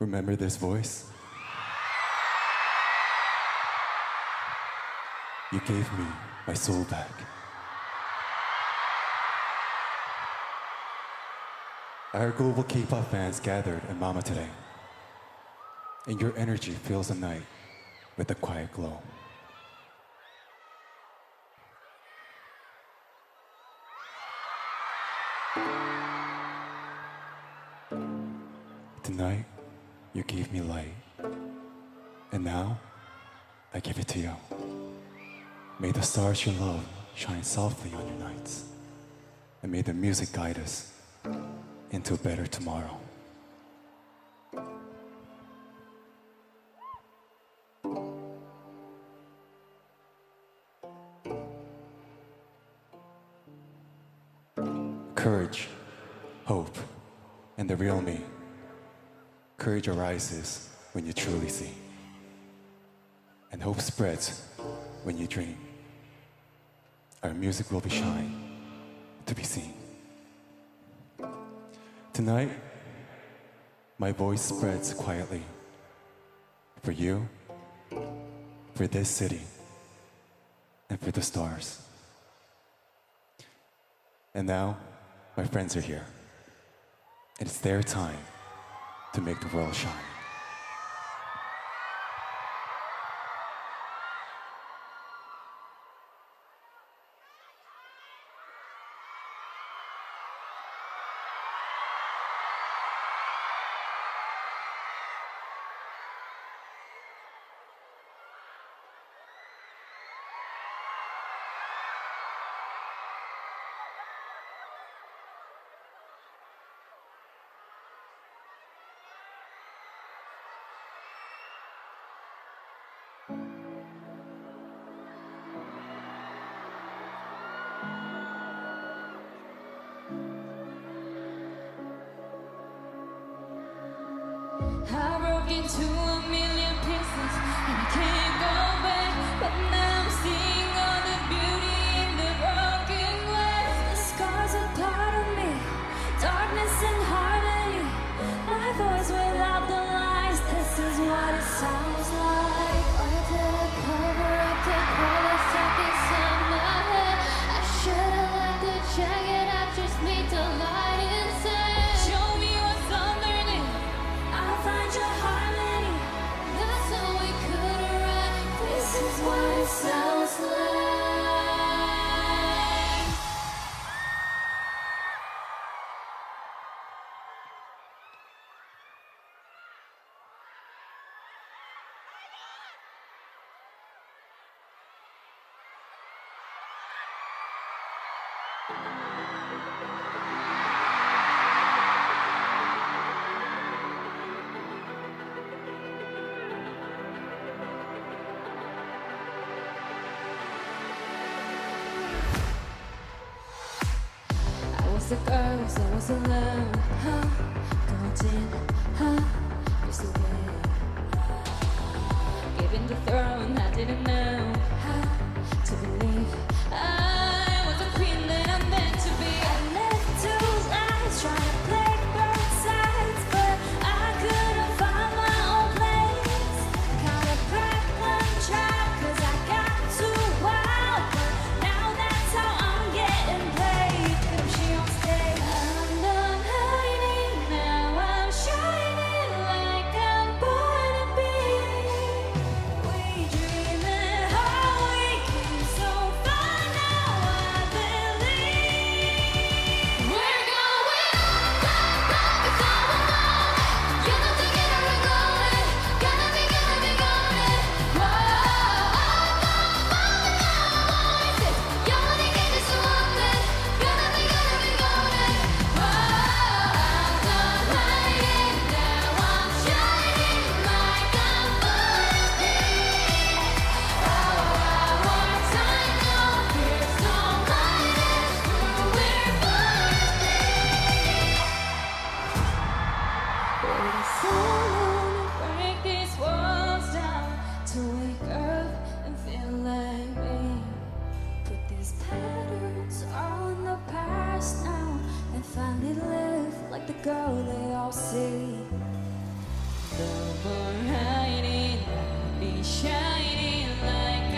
Remember this voice? You gave me my soul back. Our global K-pop fans gathered in Mama today, and your energy fills the night with a quiet glow. Tonight, you gave me light, and now I give it to you. May the stars you love shine softly on your nights, and may the music guide us into a better tomorrow. Courage, hope, and the real me. Courage arises when you truly see, and hope spreads when you dream. Our music will be shine to be seen. Tonight, my voice spreads quietly for you, for this city, and for the stars. And now, my friends are here, and it's their time to make the world shine. I broke into a million pieces and I can't go back, but now I'm seeing all the beauty in the broken glass. The scars are part of me, darkness and harmony. My voice without the lies, this is what it sounds like. Why did I cover up the color stuck inside my head? I should've let the jacket, I just need the light inside. Show me what's underneath, I'll find your harmony. That's all we could write. This is what it sounds like. I was the girls, I was alone, huh? Golden, huh? You're so gay. Given the throne, I didn't know how to believe I was the queen that I'm meant to be. I lived two lives trying to play both sides, but I couldn't find my own place. Kinda cracked one child, 'cause I got too wild, but now that's how I'm getting played. If she don't stay, I'm done hiding, now I'm shining like I'm born to be. We dreaming how we came so far, now I believe we're going up, it's all alone. You're not thinking we're going, gonna be going. Whoa, voices, you're thinking this one, gonna be going. Whoa, I'm done hiding, now I'm shining like I'm born to be. Our time, no fears, no minus, we're born to be. We're the soul to break these walls down, to wake up and feel like me. Put these patterns all in the past now, and finally live like the girl they all see. No more hiding, I'll be shining like